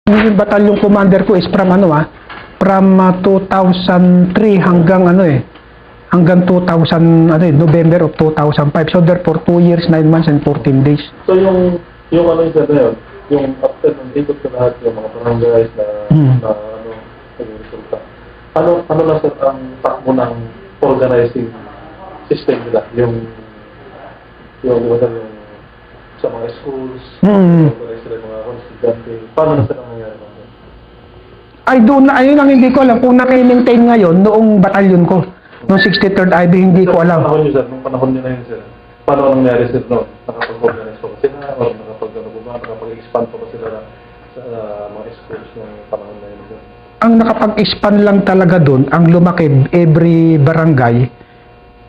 yung batalyon commander ko is from from 2003 hanggang hanggang 2000 November of 2005. So therefore 2 years, 9 months and 14 days. So yung sir na yun, yung after ng ikot ko lahat yung mga barangays na naging resulta. Ano na sir ang takbo ng organizing system nila? Yung sa mga schools, organize sila yung mga estudyante. Paano na sila nangyari? Ayun ang hindi ko alam kung naka-maintain ngayon noong batalyon ko. Noong 63rd IB, hindi ko alam. Nung panahon nyo na yun, sir, paano nangyari sir noon? Nakapag-organize pa ba sila? O nakapag-expand pa ba sila sa mga schools ng panahon na yun, sir? Ang nakapag-expand lang talaga doon, ang lumaki every barangay,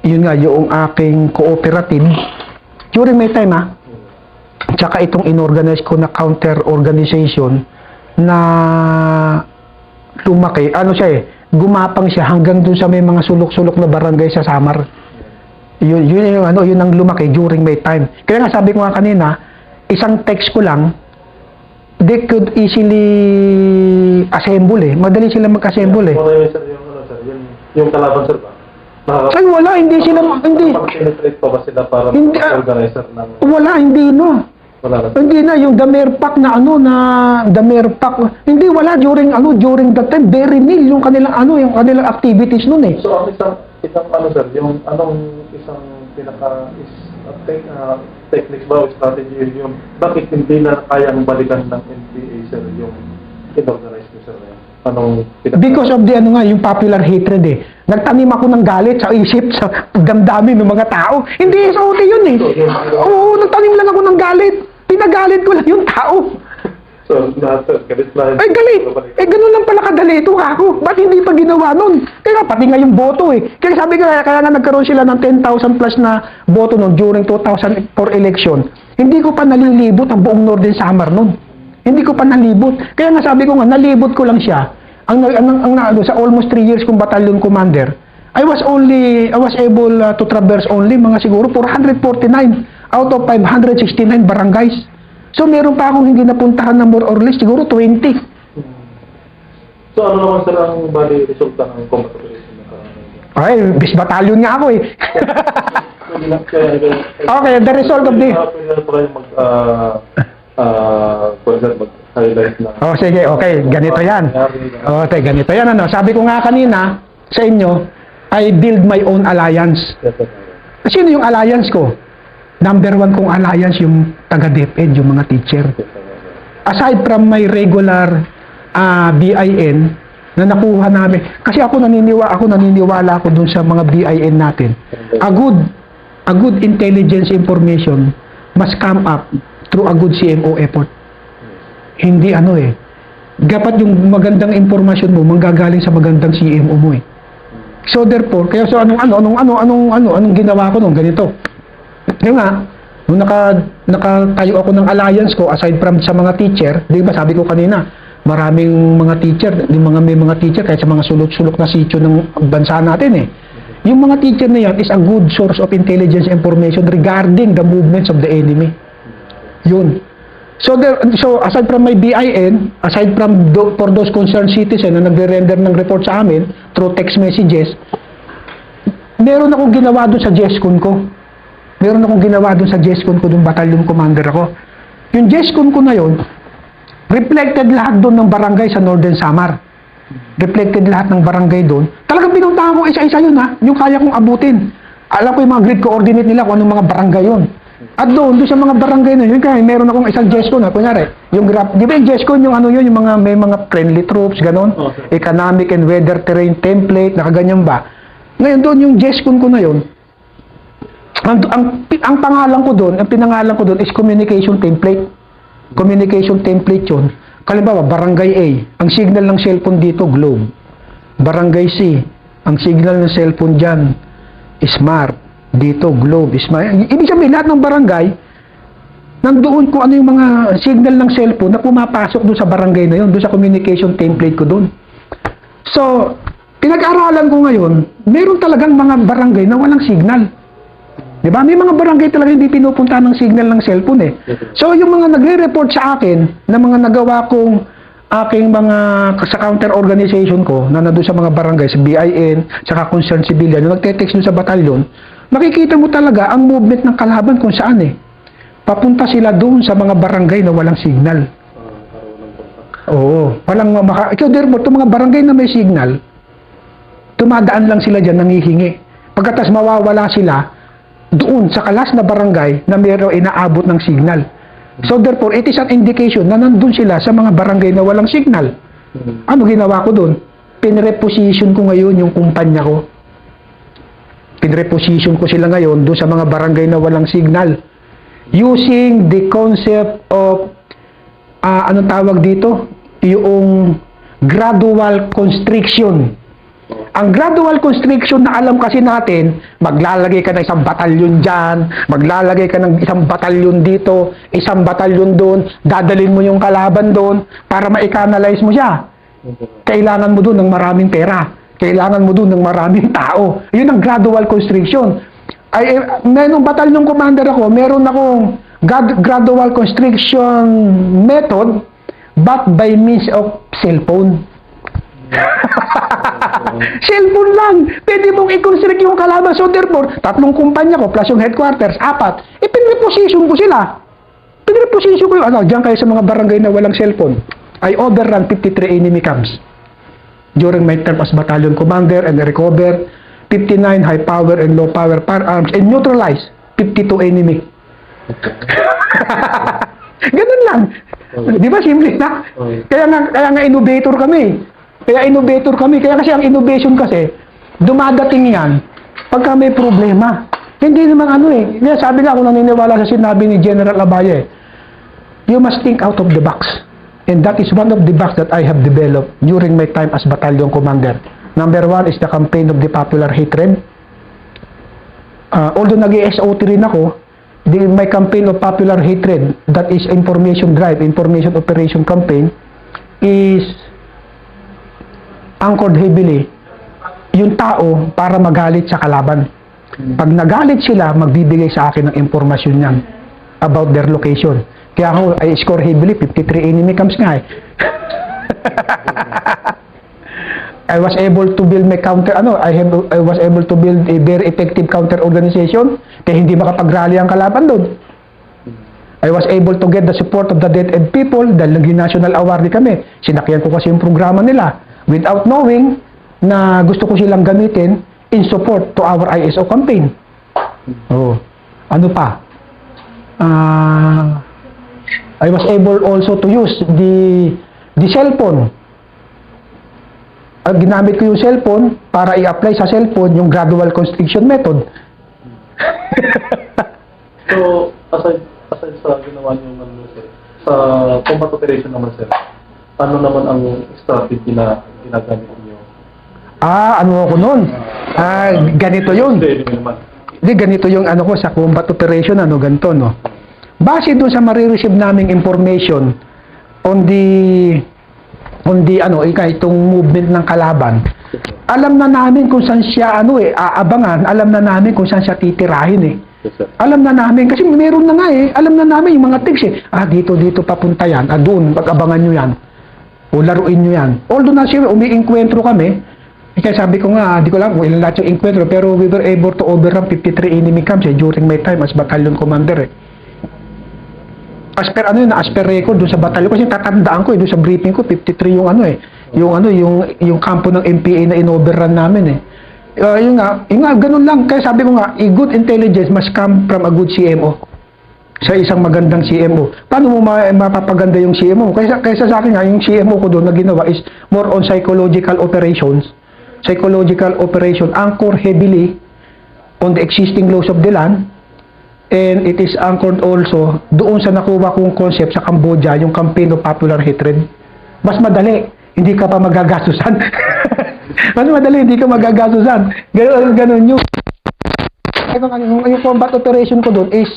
yun nga, yung aking cooperative, during my time tsaka itong inorganize ko na counter-organization na lumaki, gumapang siya hanggang dun sa may mga sulok-sulok na barangay sa Samar. Yun ang lumaki during my time. Kaya nga sabi ko nga kanina, isang text ko lang, they could easily assemble Madali sila mag-assemble Sir, yung kalaban sir ba? Ay wala, hindi sila, hindi. Penetrate pa ba sila para organizer ng... Wala, hindi Wala na. Hindi na, yung Damerpak na Damerpak, hindi, wala during that time, very nil yung kanilang yung kanilang activities noon So, ang isang sir, yung isang techniques ba o strategy yung bakit hindi na kayang balikan ng NPA sir yung inorganize nyo sir? Because of the yung popular hatred Nagtanim ako ng galit sa isip, sa damdamin ng mga tao. Hindi sa uti yun Oo, nagtanim lang ako ng galit. Pinagalit ko lang yung tao. So, galit lang. Ay, galit. Ganun lang pala kadali ito ako. Ba't hindi pa ginawa nun? Kaya pati nga yung boto Kaya sabi ko, kaya nga nagkaroon sila ng 10,000 plus na boto nun during 2004 election. Hindi ko pa nalilibot ang buong Northern Samar nun. Hindi ko pa nalibot. Kaya nga sabi ko nga, nalibot ko lang siya. Sa almost 3 years kong battalion commander, I was able to traverse only mga siguro 449 out of 569 barangays. So meron pa akong hindi napuntahan na more or less siguro 20. So ano naman sir ang bali resulta ng combat operation? Ay, bis battalion nga ako Okay, the result of the... mag-highlight na... Sige, okay, ganito yan. Okay, ganito yan. Sabi ko nga kanina sa inyo, I build my own alliance. Sino yung alliance ko? Number 1 kong alliance yung taga-DepEd, yung mga teacher. Aside from my regular BIN na nakuha namin, kasi ako naniniwala ako dun sa mga BIN natin. A good intelligence information must come up through a good CMO effort. Hindi dapat yung magandang impormasyon mo manggagaling sa magandang CMO mo So therefore, kaya anong ginawa ko nung ganito? Yung nung nakatayo ako ng alliance ko aside from sa mga teacher, di ba sabi ko kanina, maraming mga teacher, may mga teacher kahit sa mga sulok-sulok na sitio ng bansa natin Yung mga teacher na yan is a good source of intelligence information regarding the movements of the enemy. Yun. So aside from my BIN, aside from for those concerned citizens na nagre-render ng report sa amin through text messages, meron akong ginawa doon sa GESCON ko. Meron akong ginawa doon sa GESCON ko, doon battalion commander ako. Yung GESCON ko na yun, reflected lahat doon ng barangay sa Northern Samar. Reflected lahat ng barangay doon. Talagang pinuntahan ko isa-isa yun yung kaya kong abutin. Alam ko yung mga grid coordinate nila kung anong mga barangay yun. At doon sa mga barangay na yun, kaya meron akong isang GESCON kunyari, yung graph, di ba yung GESCON yung yung mga may mga friendly troops, ganon, economic and weather terrain template, nakaganyan ba? Ngayon doon yung GESCON ko na yun, ang pangalan ko doon, ang pinangalan ko doon is communication template. Communication template yun. Halimbawa, Barangay A, ang signal ng cellphone dito, globe. Barangay C, ang signal ng cellphone dyan, smart. Dito, globe, smart. Ibig sabihin, lahat ng barangay, nandoon kung ano yung mga signal ng cellphone na pumapasok doon sa barangay na yun, doon sa communication template ko doon. So, pinag-aralan ko ngayon, meron talagang mga barangay na walang signal. Diba? May mga barangay talaga hindi pinupunta ng signal ng cellphone So, yung mga nagre-report sa akin na mga nagawa kong aking mga sa counter organization ko na nandun sa mga barangay, sa BIN, saka concerned civilian, yung nagte-text dun sa batalyon, makikita mo talaga ang movement ng kalaban kung saan eh. Papunta sila doon sa mga barangay na walang signal. Oo. Walang ikaw, therefore, itong mga barangay na may signal, tumadaan lang sila dyan, nangihingi. Pagkatas mawawala sila doon sa kalas na barangay na mayroong inaabot ng signal. So therefore, it is an indication na nandun sila sa mga barangay na walang signal. Ano ginawa ko doon? Pinreposition ko ngayon yung kumpanya ko. Pinreposition ko sila ngayon doon sa mga barangay na walang signal. Using the concept of, anong tawag dito? Yung gradual constriction. Ang gradual constriction na alam kasi natin, maglalagay ka ng isang batalyon dyan, maglalagay ka ng isang batalyon dito, isang batalyon doon, dadalhin mo yung kalaban doon para ma-canalize mo siya. Kailangan mo doon ng maraming pera. Kailangan mo doon ng maraming tao. Yun ang gradual constriction. Nung batalyon commander ako, meron akong gradual constriction method but by means of cellphone. Cellphone lang. Pwede mong i-constrict yung kalaban. So therefore, 3 kumpanya ko plus yung headquarters, 4. Pinreposition ko sila. Pinreposition ko yung diyan kayo sa mga barangay na walang cellphone. I overrun 53 enemy camps during my term as battalion commander and recover 59 high power and low power firearms and neutralize 52 enemy. Ganun lang. Di ba simple na? Kaya nga innovator kami. Kaya kasi ang innovation kasi, dumadating yan pagka may problema. Hindi naman sabi nga ako naniniwala sa sinabi ni General Abaye, you must think out of the box. And that is one of the box that I have developed during my time as battalion commander. Number 1 is the campaign of the popular hatred. Although nag-SOT rin ako, my campaign of popular hatred, that is information drive, information operation campaign, is anchored heavily yung tao para magalit sa kalaban. Pag nagalit sila, magbibigay sa akin ng impormasyon niyan about their location. Kaya ako, I score heavily, 53 enemy camps nga eh. I was able to build my counter, I was able to build a very effective counter organization kaya hindi makapag-rally ang kalaban doon. I was able to get the support of the DepEd people dahil naging national awardee kami. Sinakyan ko kasi yung programa nila without knowing na gusto ko silang gamitin in support to our ISO campaign. Oh, ano pa? I was able also to use the cellphone. Ginamit ko yung cellphone para i-apply sa cellphone yung gradual constriction method. So, aside sa ginawa niyo sir, sa combat operation naman sir, ano naman ang strategy na ginagamit niyo? Ano ako nun? Ganito yun. Hindi Ganito yung ko sa combat operation, ganito, no? Base doon sa marireceive naming information on the itong movement ng kalaban, alam na namin kung saan siya aabangan, alam na namin kung saan siya titirahin eh. Alam na namin, kasi meron na nga alam na namin yung mga tips dito papunta yan, doon, pag-abangan nyo yan, o laruin nyo yan. Although na siya, umi-enkwentro kami, kaya sabi ko nga, di ko lang kung ilan lahat yung enkwentro, pero we were able to overrun 53 enemy camps during my time as battalion commander As per record doon sa batalyon, kasi tatandaan ko doon sa briefing ko 53 yung kampo ng MPA na inoverrun namin yun nga ganun lang. Kaya sabi ko nga, a good intelligence must come from a good CMO. Sa isang magandang CMO. Paano mo mapapaganda yung CMO? Kaysa sa akin nga, yung CMO ko doon na ginawa is more on psychological operations. Psychological operation anchor heavily on the existing laws of the land. And it is anchored also doon sa nakuha kong concept sa Cambodia, yung campaign of popular hatred. Mas madali, hindi ka pa magagastusan. Mas madali, hindi ka magagastusan. Ganun yung combat operation ko doon is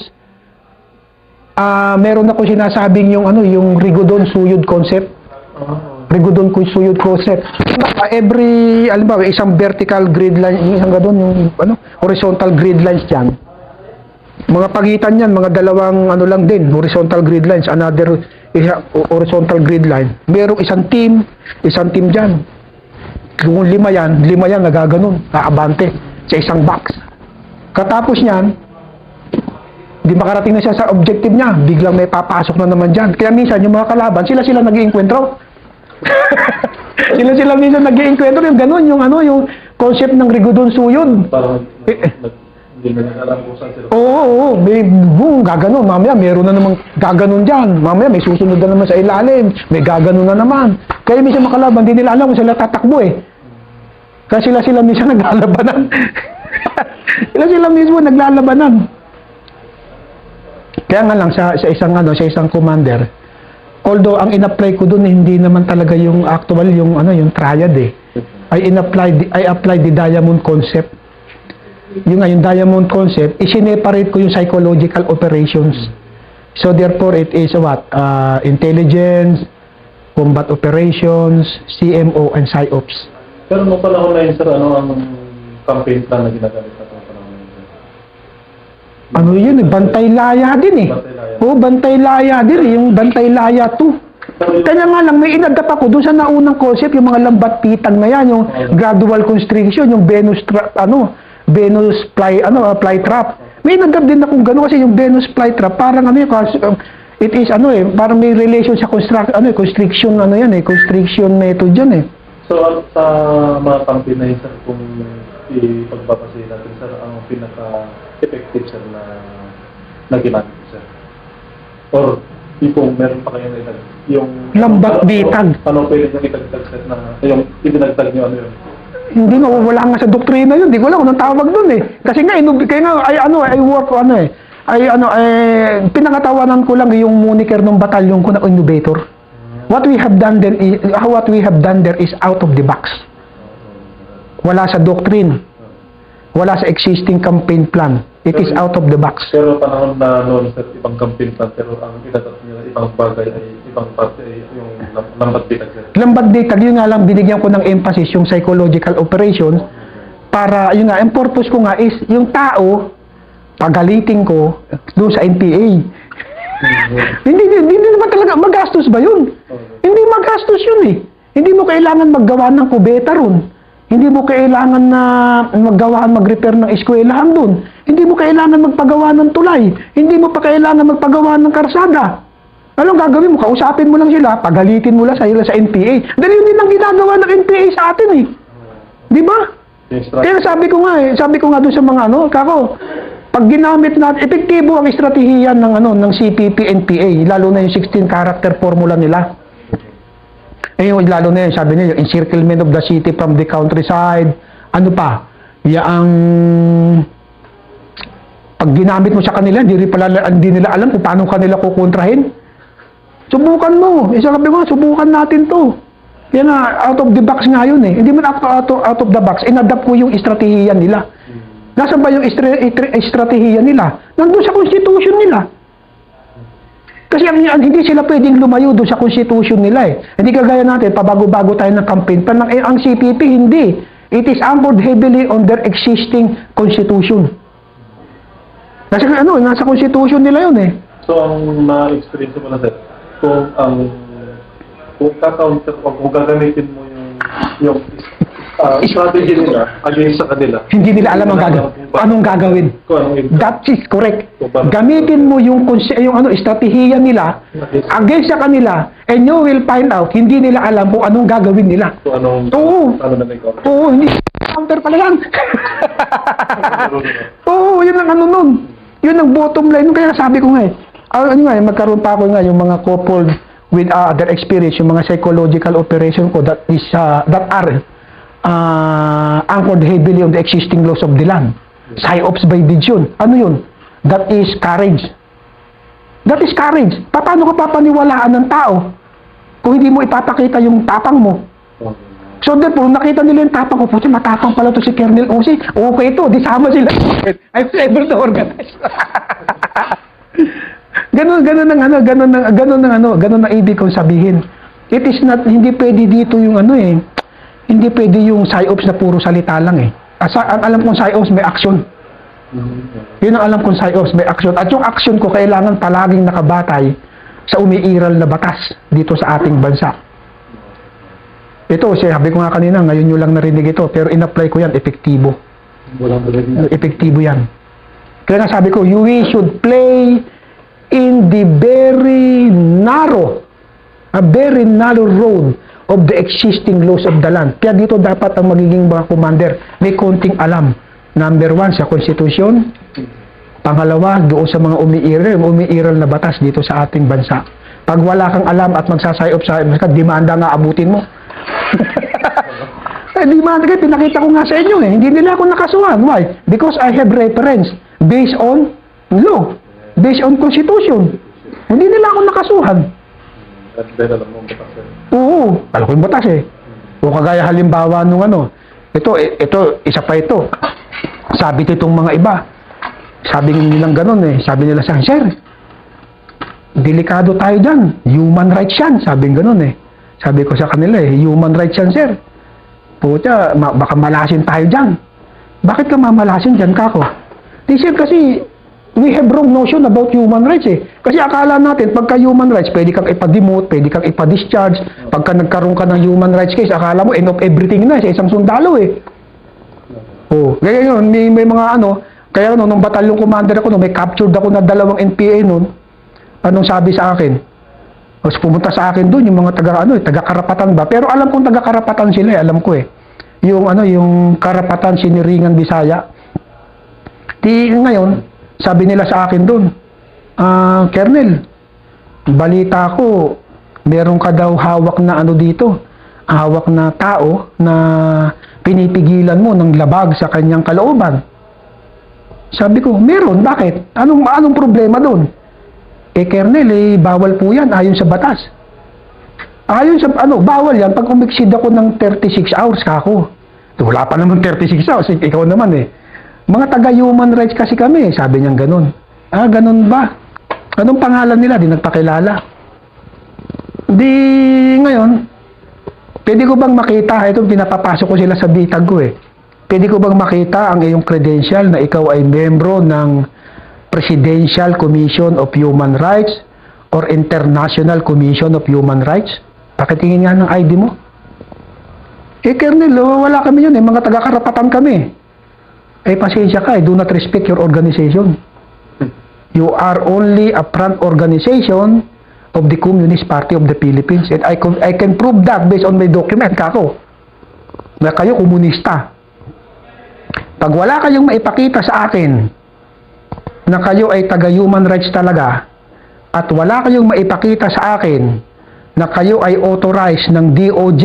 meron ako sinasabing yung Rigodon Suyod concept. Rigodon Suyod concept. Every, isang vertical grid line, isang ganun, yung horizontal grid lines diyan. Mga pagitan yan, mga dalawang lang din, horizontal grid lines, another horizontal grid line, merong isang team dyan. Kung lima yan nagaganon, kaabante sa isang box. Katapos niyan, di makarating na siya sa objective niya, biglang may papasok na naman dyan. Kaya minsan yung mga kalaban, sila nag-iinkwentro. sila minsan nag-iinkwentro, yung ganun, yung concept ng Rigodon Suyod. Parang hindi na alam kung saan sila. Oo, may gaganon. Mamaya meron na namang gaganon dyan. Mamaya may susunod na naman sa ilalim. May gaganon na naman. Kaya minsan makalaban, hindi nila alam kung sila tatakbo eh. Kasi sila minsan naglalabanan. sila mismo naglalabanan. Kaya nga lang sa isang commander, although ang in-apply ko doon hindi naman talaga yung actual yung triad eh. I applied the diamond concept. Yung diamond concept, i-separate ko yung psychological operations. So therefore, it is intelligence, combat operations, CMO, and PsyOps. Pero nung panahon na yun, sir, ang campaign plan na ginagamit na itong panahon na yun? Bantay Laya din eh. Bantay Laya din eh, yung Bantay Laya 2. Kaya nga lang, may inadapt ako doon sa naunang concept, yung mga lambat pitang na yan, yung gradual constriction, yung Venus flytrap. May inadapt din akong gano'n kasi yung Venus flytrap, parang it is parang may relation sa constriction method yan eh. So, sa mga campaign na yun, sir, kung ipagpapasahin natin, sir, ang pinaka-effective, sir, na ginamit, sir? Or, kung meron pa kayo na yung lambat bitag. Ano pwede nyo itagtag, sir, na yung ibinagtag nyo, ano yun? Hindi nga, wala nga sa doktrina yun. Hindi ko alam kung anong tawag doon eh. Kasi nga, pinangatawanan ko lang yung moniker ng batalyon ko na innovator. What we have done there is out of the box. Wala sa doctrine. Wala sa existing campaign plan. It is out of the box. Pero panahon na noon, sir, ibang campaign plan, pero ang inatat nila, ibang bagay ay ibang parte ay yung lambat bitag, sir. Lambat bitag, yun nga lang binigyan ko ng emphasis yung psychological operations para, yun nga, ang purpose ko nga is yung tao, pagalitin ko doon sa NPA. Hindi naman talaga, magastos ba yun? Hindi magastos yun eh. Hindi mo kailangan maggawa ng kubeta ron. Hindi mo kailangan na mag-repair ng eskwelahan doon. Hindi mo kailangan magpagawa ng tulay. Hindi mo pa kailangan magpagawa ng karsada. Anong gagawin mo? Kausapin mo lang sila, pagalitin mo lang sa NPA. Dahil yun din ang ginagawa ng NPA sa atin eh. Di ba? Kaya sabi ko nga doon sa mga pag ginamit natin, epektibo ang estratehiya ng CPP NPA, lalo na yung 16 character formula nila. Lalo na yun, sabi niya, yung encirclement of the city from the countryside, pag ginamit mo sa kanila, hindi nila alam kung paano kanila kukontrahin. Subukan mo. Sabi ko, subukan natin to. Yan nga, out of the box nga yun eh. Hindi man out of the box, inadapt ko yung estratehiya nila. Nasaan ba yung estratehiya nila? Nandun sa constitution nila. Kasi hindi sila pwedeng lumayo doon sa constitution nila eh. Hindi kagaya natin, pabago-bago tayo ng campaign plan. Ang CPP hindi. It is anchored heavily on their existing constitution. Kasi nasa constitution nila yun eh. So, ang na-experience mo na, sir, kung gagamitin mo yung strategy nila against sa kanila. Hindi nila alam anong gagawin. That is correct. Gamitin mo yung estratehiya nila against sa kanila and you will find out hindi nila alam kung anong gagawin nila. Oo, hindi. Counter pala yan. Oo, yun ang nun. Yun ang bottom line. Kaya sabi ko nga magkaroon pa ako yung mga coupled with other experience, yung mga psychological operation ko that are anchored heavily on the existing laws of the land. PsyOps by vision. Ano yun? That is courage. That is courage. Paano ka papaniwalaan ng tao kung hindi mo ipapakita yung tapang mo? So therefore, nakita nila yung tapang ko, puti matapang pala to si Colonel Osi. Okay ito, di sama sila. I'm able to organize. Ganun ang ibig kong sabihin. It is not, hindi pwede dito yung hindi pwede yung PsyOps na puro salita lang eh. Ang alam kong PsyOps may action. Yun ang alam kong PsyOps may action. At yung action ko kailangan palaging nakabatay sa umiiral na batas dito sa ating bansa. Ito, sabi ko nga kanina, ngayon nyo lang narinig ito, pero in-apply ko yan, epektibo. Walang talaga. Epektibo yan. Kaya nga sabi ko, we should play in the very narrow road of the existing laws of the land. Kaya dito dapat ang magiging mga commander may konting alam. Number 1, sa konstitusyon. Pangalawa, doon sa mga umiiral na batas dito sa ating bansa. Pag wala kang alam at magsasayop sa demanda nga abutin mo. Demanda kayo, pinakita ko nga sa inyo eh. Hindi nila ako nakasuhan. Why? Because I have reference based on law, based on constitution. Hindi nila ako nakasuhan. At dahil alam mo ang batas eh. Oo, alam ko yung batas eh. O kagaya halimbawa nung ito, isa pa ito. Sabi nitong mga iba, sabi nilang ganun eh, sabi nila sa sir, delikado tayo dyan, human rights yan, sabi ganun eh. Sabi ko sa kanila eh, human rights yan sir. Puta, baka malasin tayo dyan. Bakit ka mamalasin dyan, kako? Di sir, kasi we have wrong notion about human rights eh. Kasi akala natin, pagka human rights, pwede kang ipa-demote, pwede kang ipa-discharge. Pagka nagkaroon ka ng human rights case, akala mo end of everything na sa isang sundalo eh. Oh, kaya yun, may mga kaya nung batalyon commander ako, may captured ako na 2 NPA nun, anong sabi sa akin? Tapos pumunta sa akin doon, yung mga taga-karapatan ba? Pero alam kong taga-karapatan sila alam ko eh. Yung karapatan siniringan Bisaya. Ngayon, sabi nila sa akin doon, Colonel, balita ko, meron ka daw hawak na dito, hawak na tao na pinipigilan mo ng labag sa kanyang kalooban. Sabi ko, meron, bakit? Anong problema doon? Colonel, bawal po yan, ayon sa batas. Ayon sa, bawal yan, pag umiksid ako ng 36 hours, kako. Wala pa naman 36 hours, ikaw naman eh. Mga taga-human rights kasi kami, sabi niyang ganun. Ganun ba? Anong pangalan nila? Di nagpakilala. Di, ngayon, pwede ko bang makita, ito pinapapasok ko sila sa bitag ko eh. Pwede ko bang makita ang iyong credential na ikaw ay membro ng Presidential Commission of Human Rights or International Commission of Human Rights? Pakitingin nga ng ID mo. Colonel, wala kami yun eh. Mga taga-karapatan kami. Pasensya ka do not respect your organization. You are only a front organization of the Communist Party of the Philippines. And I can prove that based on my document, kako. Na kayo komunista. Pag wala kayong maipakita sa akin na kayo ay taga-human rights talaga at wala kayong maipakita sa akin na kayo ay authorized ng DOJ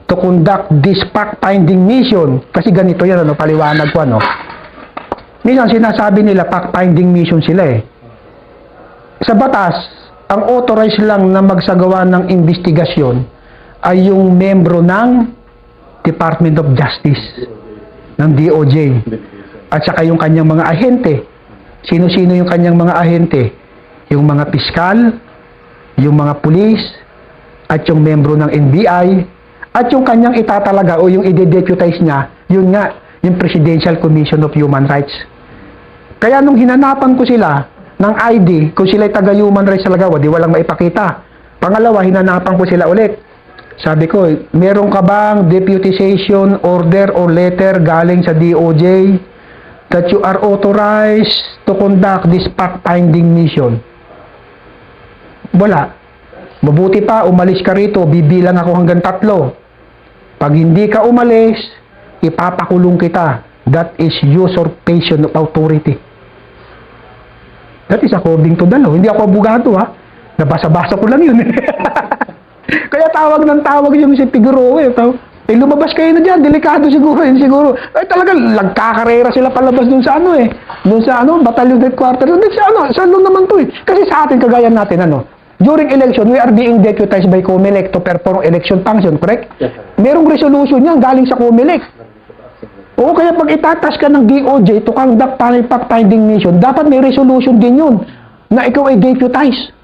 to conduct this fact-finding mission, kasi ganito yan, paliwanag ko, minsan sinasabi nila fact-finding mission sila eh. Sa batas, ang authorized lang na magsagawa ng investigasyon ay yung membro ng Department of Justice ng DOJ at saka yung kanyang mga ahente. Sino-sino yung kanyang mga ahente? Yung mga piskal, yung mga pulis, at yung membro ng NBI, at yung kanyang itatalaga o yung ide-deputize niya, yun nga, yung Presidential Commission of Human Rights. Kaya nung hinanapan ko sila ng ID, kung sila taga-human rights talaga, di walang maipakita. Pangalawa, hinanapan ko sila ulit. Sabi ko, meron ka bang deputization order or letter galing sa DOJ that you are authorized to conduct this fact-finding mission? Wala. Mabuti pa, umalis ka rito, bibilang ako hanggang 3. Pag hindi ka umalis, ipapakulong kita. That is usurpation of authority. That is according to the law. Hindi ako abogado ha. Nabasa-basa ko lang yun. Kaya tawag ng tawag yung si Figueroa eh. Lumabas kayo na dyan, delikado siguro yun siguro. Talagang nagkakarera sila palabas dun sa dun sa battalion headquarters. Dun sa law naman to eh. Kasi sa atin, kagaya natin during election, we are being deputized by COMELEC to perform election function, correct? Yes, sir. Merong resolution yan galing sa COMELEC. Oo, kaya pag itatas ka ng DOJ to conduct fact-finding mission, dapat may resolution din yun na ikaw ay deputized.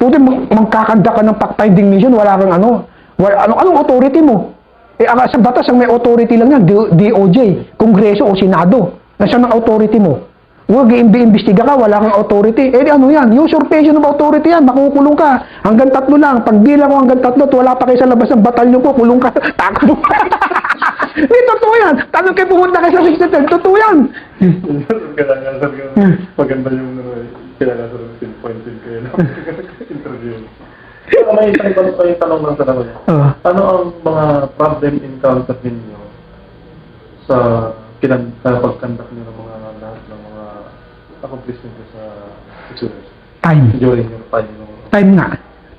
Puti magkakanda ka ng fact-finding mission, wala kang anong authority mo? Sa batas, ang may authority lang yan, DOJ, Kongreso o Senado. Nasaan ang authority mo? Huwag iimbestiga ka, wala kang authority. Eh, ano yan? Usurpation of authority yan, makukulong ka. Hanggang 3 lang. Pag bilang ko hanggang 3 at wala pa kayo sa labas ng batalyon ko, kulong ka, takbo. Hindi, totoo yan. Tanong kayo pumunta kayo sa 63, totoo yan. Kailangan sir, maganda yung kailangan sir pinpointed kayo na interview. So, may tanong lang sa ako. Ano ang mga problem encounter ninyo sa pagkandak niyo ng mga lahat ng mga accomplishment niyo sa experience? Time. During your time. Time nga.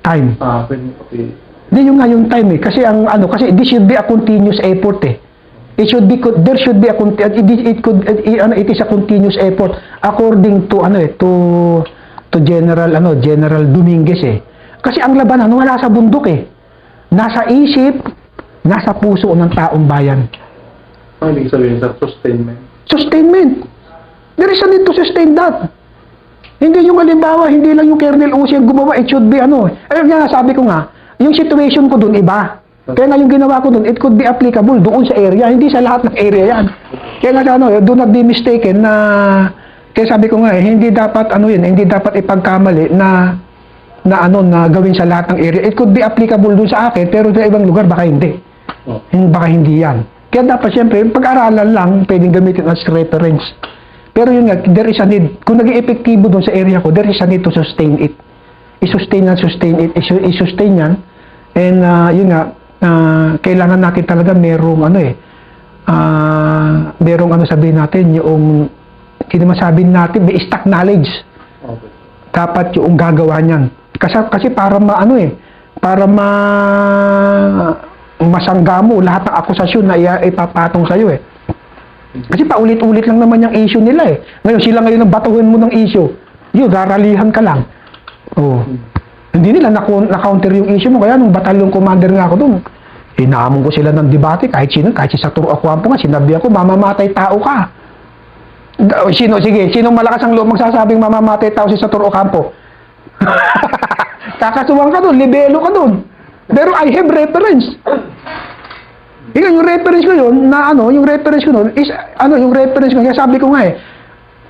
Time. Okay. Hindi yung nga yung time eh. Kasi ang ano, kasi this should be a continuous effort eh. It should be, there should be a, it is a continuous effort according to, to General Dominguez eh. Kasi ang labanan wala sa bundok eh. Nasa isip, nasa puso ng taong bayan. Ang ibig sabihin sa sustainment? Sustainment. There is a need to sustain that. Hindi yung halimbawa, hindi lang yung Colonel Uzi ang gumawa, it should be Ayun nga, sabi ko nga, yung situation ko dun iba. Kaya nga yung ginawa ko dun, it could be applicable doon sa area, hindi sa lahat ng area yan. Kaya nga do not be mistaken na, kaya sabi ko nga hindi dapat hindi dapat ipagkamali na gawin sa lahat ng area. It could be applicable doon sa akin, pero sa ibang lugar baka hindi. Baka hindi yan. Kaya dapat siyempre, pag-aralan lang, pwedeng gamitin as reference. Pero yun nga, there is a need. Kung naging epektibo doon sa area ko, there is a need to sustain it. I-sustain it. I-sustain yan. And yun nga, kailangan natin talaga merong merong sabihin natin, yung hindi masabihin natin, may stock knowledge. Okay. Dapat yung gagawa niyan. Kasi para masangga mo lahat ng akusasyon na ipapatong sa'yo eh. Kasi paulit-ulit lang naman yung issue nila eh. Ngayon, sila ngayon ang batuhin mo ng issue. Yun, raralihan ka lang. Oh. Hindi nila na-counter yung issue mo. Kaya nung batalyon commander nga ako dun, hinamon ko sila ng debate kahit si Satoru Aquampo nga, sinabi ako, mamamatay tao ka. Sinong malakas ang loob magsasabing mamamatay tao si Satoru Ocampo? Kakasuhan ka dun, libelo ka dun. Pero I have reference. Yung reference ko yun, yung reference ko nun, is, yung reference ko, kaya sabi ko nga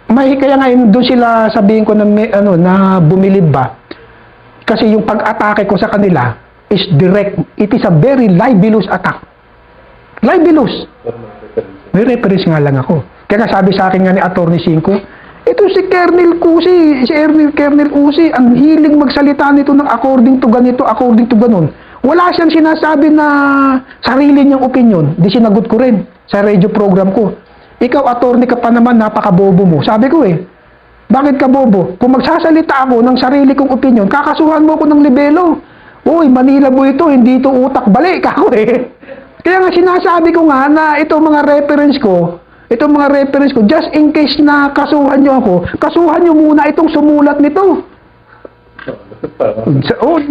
kaya nga doon sila sabihin ko na bumilib ba. Kasi yung pag-atake ko sa kanila is direct. It is a very libelous attack. Libelous. May reference nga lang ako. Kaya nga sabi sa akin nga ni Atty. Cinco, ito si Colonel Uzi, ang hiling magsalita nito ng according to ganito, according to ganon. Wala siyang sinasabi na sarili niyang opinion. Di sinagot ko rin sa radio program ko. Ikaw, attorney ka pa naman, napakabobo mo. Sabi ko bakit ka bobo? Kung magsasalita ako ng sarili kong opinion, kakasuhan mo ko ng libelo. Uy, Manila mo ito, hindi ito utak balik ako Kaya nga sinasabi ko nga na itong mga reference ko, just in case na kasuhan nyo ako, kasuhan nyo muna itong sumulat nito.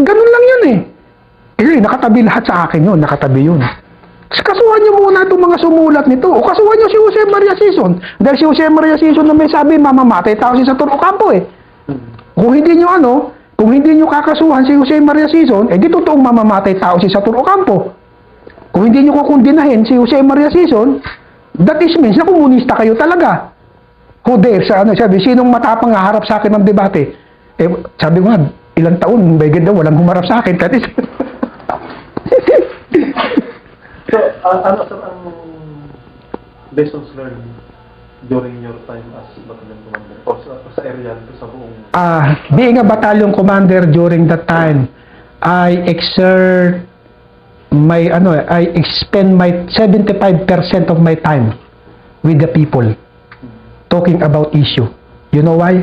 Ganun lang yun nakatabi lahat sa akin yun, nakatabi yun. Kasuhan nyo muna itong mga sumulat nito. O kasuhan nyo si Jose Maria Sison. Dahil si Jose Maria Sison na may sabi, mamamatay tao si Satoru Ocampo Kung hindi nyo kakasuhan si Jose Maria Sison, di totoong mamamatay tao si Satoru Ocampo. Kung hindi nyo kukundinahin si Jose Maria Sison, that is means na komunista kayo talaga. Who dare sabi, sinong matapang harap sa akin ng debate? Sabi ko nga, ilang taon, walang humarap sa akin. That is... So, ano sir ang lessons learned during your time as battalion commander o sa area nito sa buong... Being a battalion commander during that time, I spend my 75% of my time with the people talking about issue. You know why?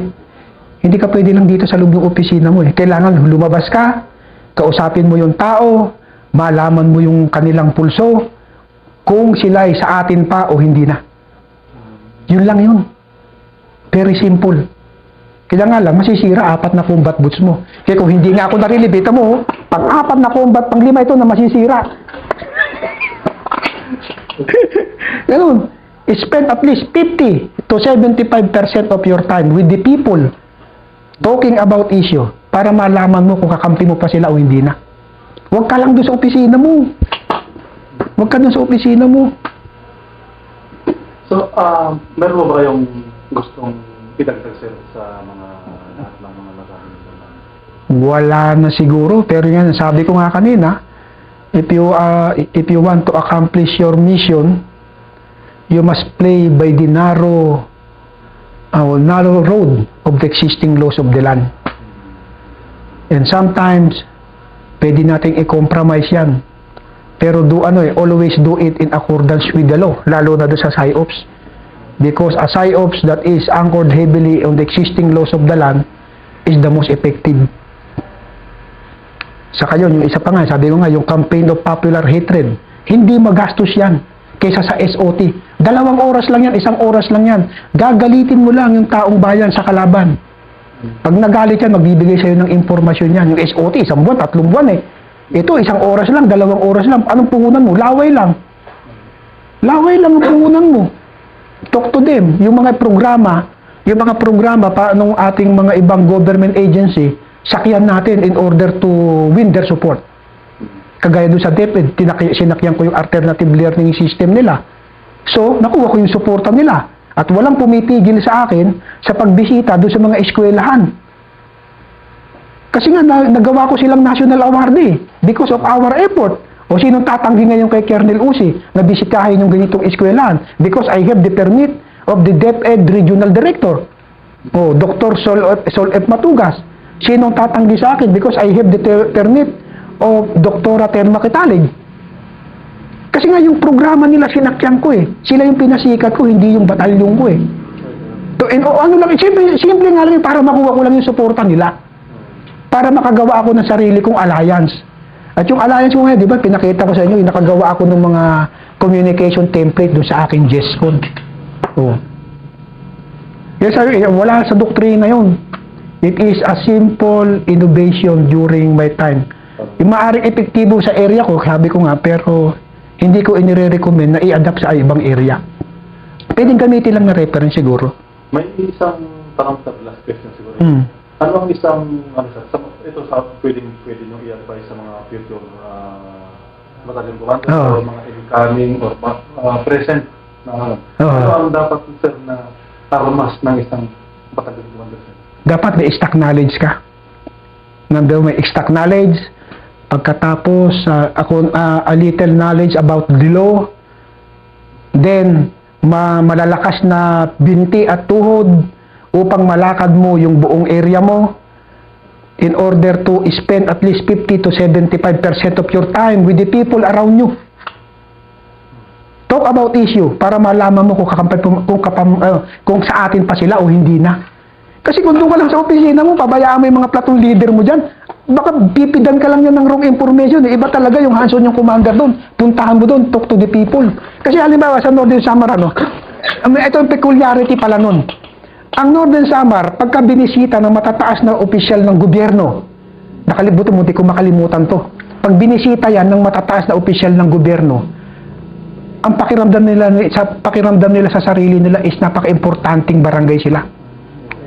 Hindi ka pwede lang dito sa loob ng opisina mo Kailangan lumabas ka, kausapin mo yung tao, malaman mo yung kanilang pulso, kung sila ay sa atin pa o hindi na. Yun lang yun. Very simple. Kaya nga lang, masisira 4 na combat boots mo. Kaya kung hindi nga ako narilibita mo, pang 4 na combat, pang 5 ito na masisira. Ganun. Spend at least 50 to 75% of your time with the people talking about issue para malaman mo kung kakampi mo pa sila o hindi na. Huwag ka lang doon sa opisina mo. Huwag ka doon sa opisina mo. So, meron mo ba kayong gustong idagdag sir sa mga lahat ng mga nasabi nito? Wala na siguro, pero yan, sabi ko nga kanina, if you want to accomplish your mission, you must play by the narrow road of the existing laws of the land. And sometimes, pwede nating i-compromise yan. Pero always do it in accordance with the law, lalo na doon sa PSYOPs. Because a PSYOPs that is anchored heavily on the existing laws of the land is the most effective. Saka yun, yung isa pa nga, sabi ko nga, yung campaign of popular hatred, hindi magastos yan kaysa sa SOT. 2 oras lang yan, 1 oras lang yan. Gagalitin mo lang yung taong bayan sa kalaban. Pag nagalit yan, magbibigay sa'yo ng impormasyon yan. Yung SOT, 1 buwan, 3 buwan eh. Ito, 1 oras lang, 2 oras lang. Anong puhunan mo? Laway lang. Laway lang ang puhunan mo. Talk to them. Yung mga programa pa ng ating mga ibang government agency, sakyan natin in order to win their support. Kagaya doon sa DepEd, sinakyan ko yung alternative learning system nila. So, nakuha ko yung suporta nila. At walang pumitigil sa akin sa pagbisita doon sa mga eskwelahan. Kasi nga, nagawa ko silang national awardee because of our effort. O sinong tatanggi ngayon kay Colonel Usi na bisitahin yung ganitong eskwelahan? Because I have the permit of the DepEd Regional Director. O, Dr. Sol F. Matugas. Sinong tatanggi sa akin? Because I have the permit of Dr. Terma Kitalig. Kasi nga yung programa nila sinakyan ko eh. Sila yung pinasikat ko, hindi yung batalyon ko eh. Simple nga lang para makuha ko lang yung suporta nila. Para makagawa ako ng sarili kong alliance. At yung alliance ko ngayon, di ba, pinakita ko sa inyo, yung nakagawa ako ng mga communication template doon sa aking GESCON. Oh. Yes, sir, wala sa doktrina yun. It is a simple innovation during my time. Yung maaaring epektibo sa area ko, sabi ko nga, pero hindi ko inire-recommend na i-adapt sa ibang area. Pwedeng gamitin lang na reference siguro. May isang tanong sa last question siguro. Ano ang isang, ito sa pwede nyo i-advise sa mga future battalion commanders o mga incoming or present na ano ang dapat sir na armas ng isang battalion commander? Dapat may stock knowledge ka. May stock knowledge. Pagkatapos, a little knowledge about the law. Then, malalakas na binti at tuhod upang malakad mo yung buong area mo in order to spend at least 50 to 75% of your time with the people around you. Talk about issue para malaman mo kung sa atin pa sila o hindi na. Kasi kung doon ka lang sa opisina mo, pabayaan mo yung mga platoon leader mo dyan, baka pipidan ka lang yan ng wrong information. Iba talaga yung hands-on yung commander doon. Puntahan mo doon, talk to the people. Kasi halimbawa sa Northern Samar, ito yung peculiarity pala nun. Ang Northern Samar, pagka binisita ng matataas na opisyal ng gobyerno, nakalimutan mo, di ko makalimutan to. Pag binisita yan ng matataas na opisyal ng gobyerno, ang pakiramdam nila sa sarili nila is napaka-importanting barangay sila.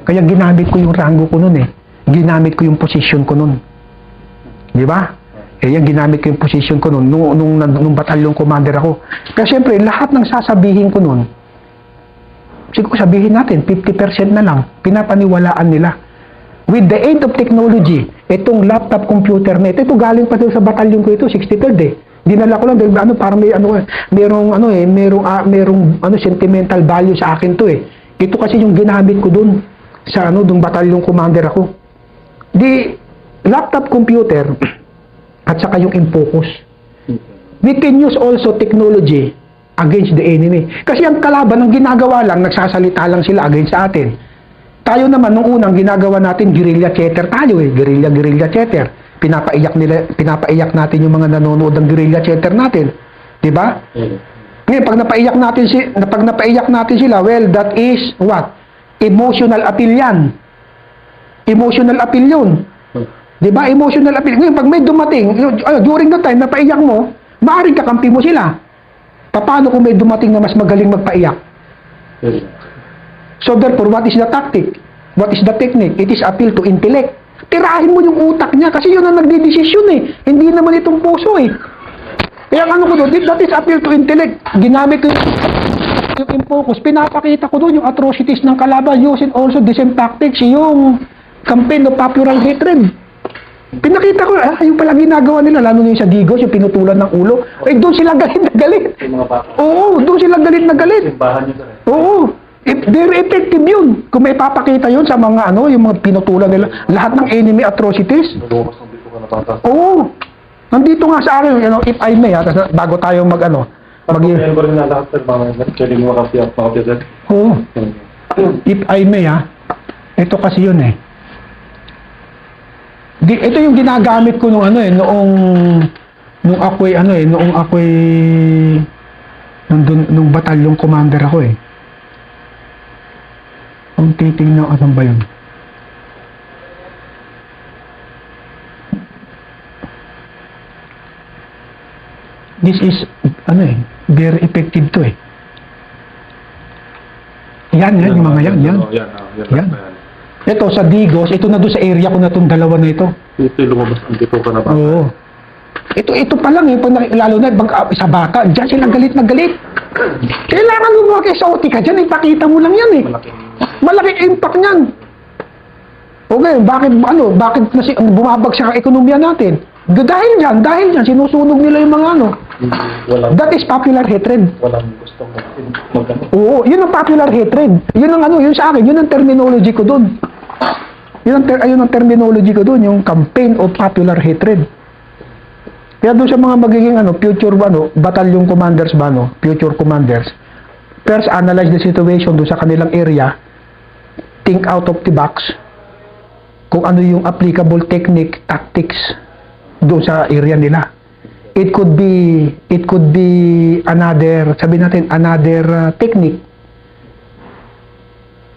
Kaya ginamit ko yung rango ko nun eh. Ginamit ko yung position ko nun. Di ba? Yan, ginamit ko yung position ko nun nung batalyong commander ako. Kaya siyempre, lahat ng sasabihin ko nun, siguro sabihin natin, 50% na lang, pinapaniwalaan nila. With the aid of technology, itong laptop computer net, ito galing pa sa batalyon ko ito, 63rd eh. Dinala ko lang, para merong sentimental value sa akin to eh. Ito kasi yung ginamit ko dun sa dun batalyong commander ako. The laptop computer at saka yung in-focus. We can use also technology against the enemy. Kasi ang kalaban, ang ginagawa lang, nagsasalita lang sila against sa atin. Tayo naman, nung unang ginagawa natin, guerrilla chatter tayo eh. Guerrilla chatter. Pinapaiyak natin yung mga nanonood ng guerrilla chatter natin. Diba? Ngayon, pag napaiyak natin sila, well, that is what? Emotional appeal yan. Emotional appeal yun. Diba? Emotional appeal. Ngayon, pag may dumating, during the time na paiyak mo, maaaring kakampi mo sila. Paano kung may dumating na mas magaling magpaiyak? So therefore, what is the tactic? What is the technique? It is appeal to intellect. Tirahin mo yung utak niya kasi yun ang nagdidesisyon eh. Hindi naman itong puso eh. Kaya ano ko doon, that is appeal to intellect. Ginamit ko yung in-focus, pinapakita ko doon yung atrocities ng kalaban, using also the same tactics, yung campaign of popular hatred. Pinakita ko, yung pala ginagawa nila, lalo na yung sa Digos, yung pinutulan ng ulo. Eh, doon sila galit na galit. Yung mga bata. Oo, doon sila galit na galit. Simbahan nyo sir. Oo. Very effective yun. Kung may papakita yun sa mga yung mga pinutulan nila, lahat ng enemy atrocities. Nagbukas ng dito ka na bata. Oo. Nandito nga sa akin, if I may, bago tayo Pag-yan ko rin na lahat sir, mga pwede mo makapiyat mga officer. Oo. If I may, ito kasi yun eh. Ito yung ginagamit ko nung nung ako'y nung batalyong commander ako eh. Ang titingnan, ano ba yun? This is, very effective to eh. Yan, yung mga yan. Yan. Ito sa Digos, ito na doon sa area ko na itong dalawa na ito. Ito yung lumabas ang dito ka na bata. Oo. Ito pa lang lalo na sa bata, dyan sila galit na galit. Kailangan mo mag-exotic ka dyan, ipakita mo lang yan eh. Malaking impact niyan. Okay, bakit bumabagsak ang ekonomiya natin? Dahil dyan, sinusunog nila yung mga That is popular hatred. Walang gustong mag-ano. Oo, yun ang popular hatred. Yun ang yun sa akin, yun ang terminology ko doon. Ayun ang terminology ko doon, yung campaign of popular hatred. Kaya doon sa mga magiging future battalion commanders future commanders, first analyze the situation doon sa kanilang area, think out of the box, kung ano yung applicable technique, tactics doon sa area nila. It could be another, sabi natin, another technique.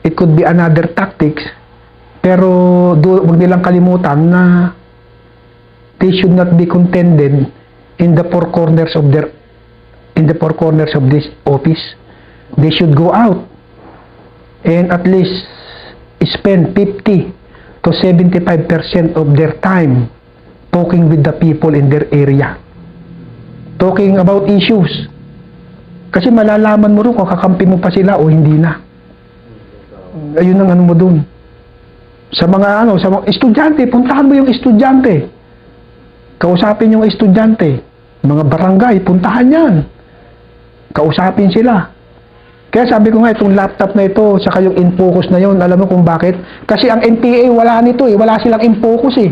It could be another tactics. Pero huwag nilang kalimutan na they should not be contended in the four corners of this office. They should go out and at least spend 50 to 75% of their time talking with the people in their area. Talking about issues. Kasi malalaman mo rin kung kakampi mo pa sila o hindi na. Ayun ang mo dun. Sa mga estudyante, puntahan mo yung estudyante. Kausapin yung estudyante. Mga barangay, puntahan yan. Kausapin sila. Kaya sabi ko nga, itong laptop na ito, saka yung in-focus na yun, alam mo kung bakit? Kasi ang NPA, wala nito eh. Wala silang in-focus eh.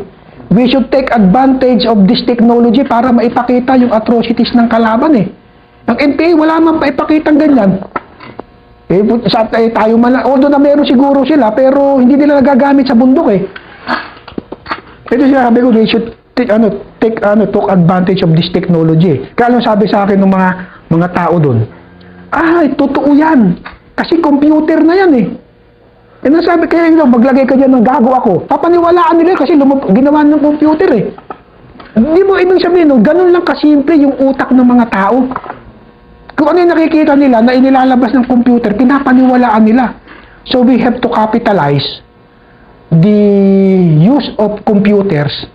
We should take advantage of this technology para maipakita yung atrocities ng kalaban eh. Ang NPA, wala man paipakitang ganyan. Tayo man lang, although na meron siguro sila, pero hindi nila nagagamit sa bundok eh. Ito sabi ko, they should take advantage of this technology. Kaya ano sabi sa akin ng mga tao doon? Totoo yan. Kasi computer na yan eh. Sabi kaya maglagay ka dyan ng gago ako. Papaniwalaan nila kasi ginawa ng computer eh. Hindi mo ibig sabihin, ganun lang kasimple yung utak ng mga tao. Kung ano yung nakikita nila na inilalabas ng computer, pinapaniwalaan nila. So we have to capitalize the use of computers,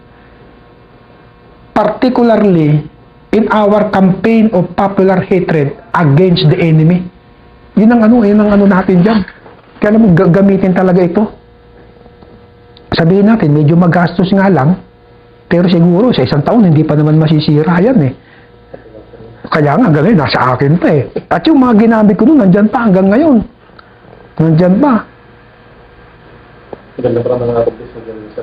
particularly in our campaign of popular hatred against the enemy. Yun ang natin dyan. Kaya mo gamitin talaga ito. Sabihin natin, medyo magastos nga lang, pero siguro sa isang taon hindi pa naman masisira yan eh. Kaya nga hanggang ngayon, nasa akin pa eh. At yung mga ginamit ko noon, nandyan pa hanggang ngayon. Nandyan pa. Maganda pa naman natin sa research sa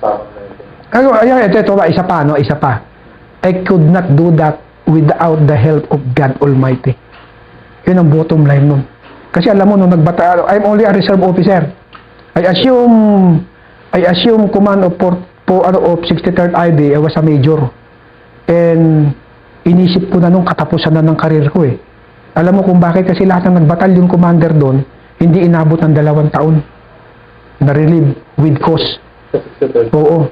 samang na ito. Ayan, ito pa, isa pa. I could not do that without the help of God Almighty. Yun ang bottom line nun. Kasi alam mo, nung nagbata, I'm only a reserve officer. I assume command of 63rd IB, I was a major. And inisip ko na nung katapusan na ng karir ko eh. Alam mo kung bakit? Kasi lahat ng nagbatalyon commander doon, hindi inabot ng 2 taon. Na-relieve with cause. Oo.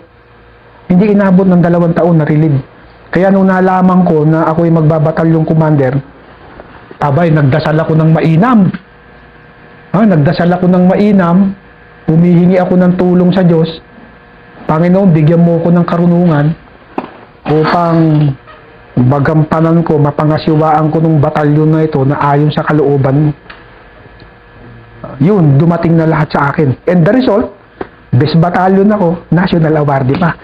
Hindi inabot ng 2 taon na-relieve. Kaya nung nalaman ko na ako'y magbabatalyong commander, nagdasal ako ng mainam. Nagdasal ako ng mainam, humihingi ako ng tulong sa Diyos. Panginoon, bigyan mo ko ng karunungan upang magampanan ko, mapangasiwaan ko nung batalyon na ito na ayon sa kalooban mo. Yun, dumating na lahat sa akin. And the result, best battalion ako, national awardee pa.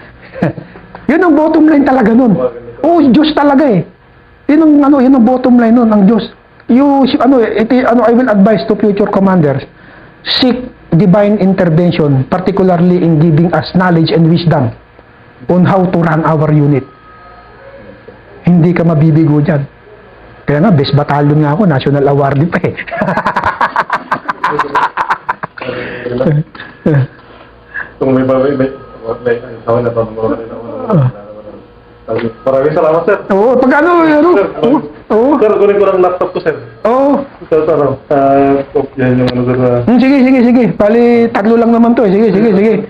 Yun ang bottom line talaga nun. Oo, Diyos talaga eh. Yun ang bottom line nun, ang Diyos. I will advise to future commanders, seek divine intervention, particularly in giving us knowledge and wisdom on how to run our unit. Hindi ka mabibigo dyan. Kaya nga, best battalion nga ako, national awardee pa eh. Kung may tawag na tanong mo maraming salamat, sir. Oo, pag oo. Sir, kunin ko ng laptop ko, sir. Oo. Sir, yan yung ano, sir. Sige. Bali, tatlo lang naman to eh. Sige.